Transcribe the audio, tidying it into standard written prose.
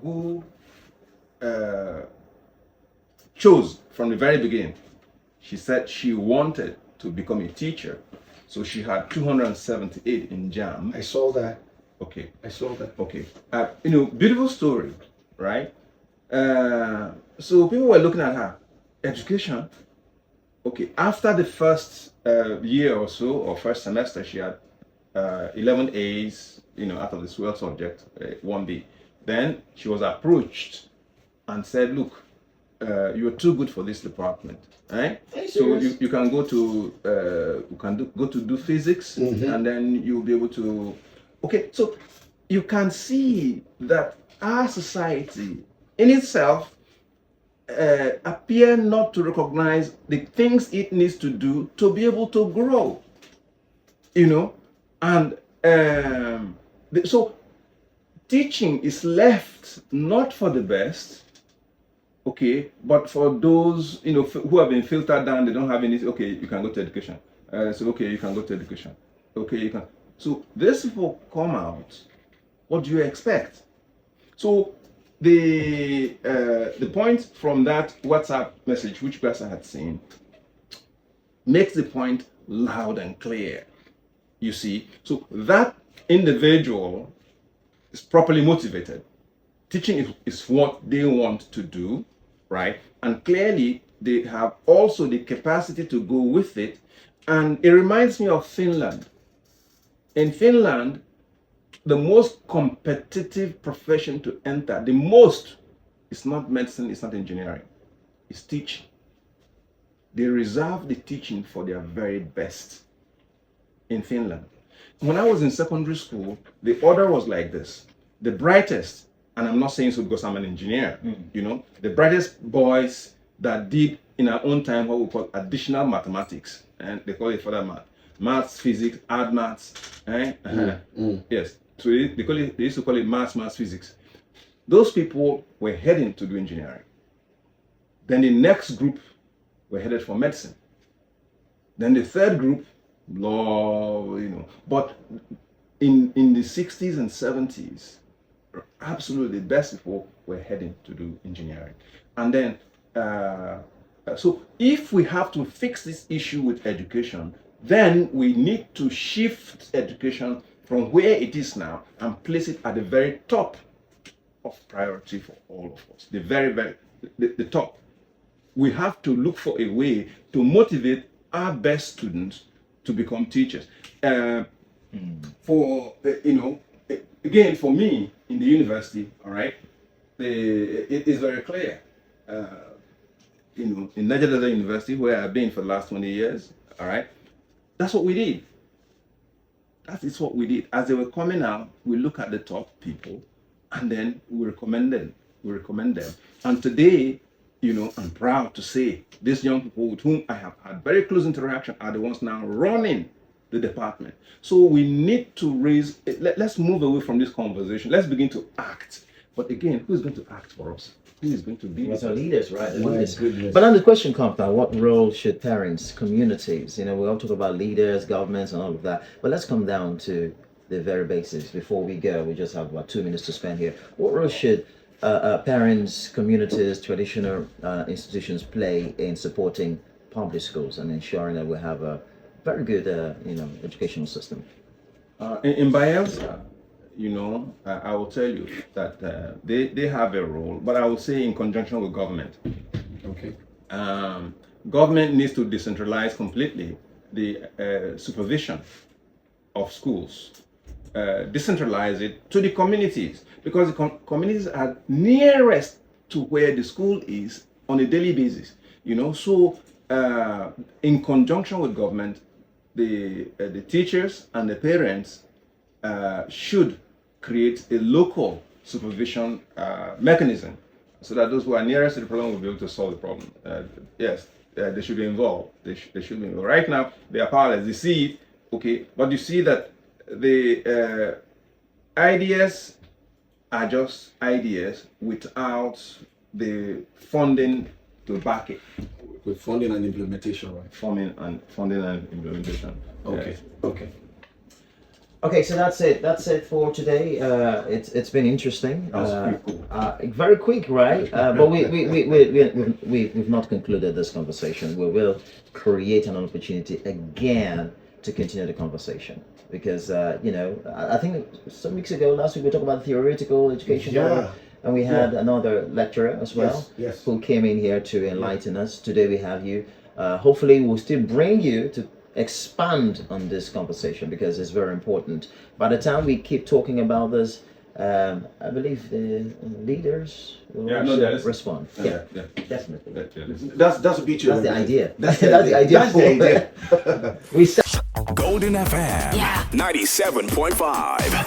who chose from the very beginning. She said she wanted to become a teacher, so she had 278 in JAM. I saw that. Okay. I saw that. Okay. Beautiful story, right? So people were looking at her education. Okay. After the first year or so, or first semester, she had 11 A's, out of the 12 subject, 1B. Then she was approached and said, "Look, you're too good for this department, right? So you can go to go to do physics, and then you'll be able to." Okay, so you can see that our society in itself appear not to recognize the things it needs to do to be able to grow, and so teaching is left not for the best, okay, but for those who have been filtered down. They don't have any. Okay, you can go to education. So okay, you can go to education. Okay, you can. So these people come out. What do you expect? So the point from that WhatsApp message, which you guys had seen, makes the point loud and clear. You see, so that individual is properly motivated. Teaching is what they want to do, right? And clearly they have also the capacity to go with it. And it reminds me of Finland. In Finland, the most competitive profession to enter, the most, is not medicine, it's not engineering, it's teaching. They reserve the teaching for their very best in Finland. When I was in secondary school, the order was like this. The brightest, and I'm not saying so because I'm an engineer, the brightest boys that did in our own time what we call additional mathematics, and they call it further maths, physics, add maths, yes. So they used to call it maths, physics. Those people were heading to do engineering. Then the next group were headed for medicine. Then the third group, law, But in the 60s and 70s, absolutely the best people were heading to do engineering. And then, so if we have to fix this issue with education, then we need to shift education from where it is now and place it at the very top of priority for all of us. The top. We have to look for a way to motivate our best students to become teachers. Again, for me in the university, all right, it is very clear. In Niger Delta University, where I've been for the last 20 years, all right, that's what we did. That is what we did. As they were coming out, we look at the top people, and then we recommend them. And today, I'm proud to say these young people with whom I have had very close interaction are the ones now running the department. So we need to let's move away from this conversation. Let's begin to act. But again, who's going to act for us? Who is going to be our leaders, right? Goodness. But then the question comes now, what role should parents, communities, we all talk about leaders, governments and all of that, but let's come down to the very basics. Before we go, we just have about 2 minutes to spend here. What role should parents, communities, traditional institutions play in supporting public schools and ensuring that we have a very good educational system? In Bayelsa, I will tell you that they have a role, but I will say in conjunction with government. Okay. Government needs to decentralize completely the supervision of schools, decentralize it to the communities, because the communities are nearest to where the school is on a daily basis. So in conjunction with government, the teachers and the parents should create a local supervision mechanism so that those who are nearest to the problem will be able to solve the problem. Yes, they should be involved. They should be involved. Right now, they are powerless. They see it, okay, but you see that the ideas are just ideas without the funding to back it. With funding and implementation, right? Funding and implementation. Okay. Yes. Okay. Okay, so that's it. That's it for today. It's been interesting. That was pretty cool. Very quick, right? But we've not concluded this conversation. We will create an opportunity again to continue the conversation because I think some weeks ago, last week we talked about theoretical education. Yeah. And we had another lecturer as well Yes. who came in here to enlighten us. Today we have you. Hopefully we'll still bring you to expand on this conversation because it's very important. By the time we keep talking about this, I believe the leaders will respond. Yeah. Definitely. That's the beauty. That's the idea. That's That's the idea. That's the idea. We Golden FM 97.5.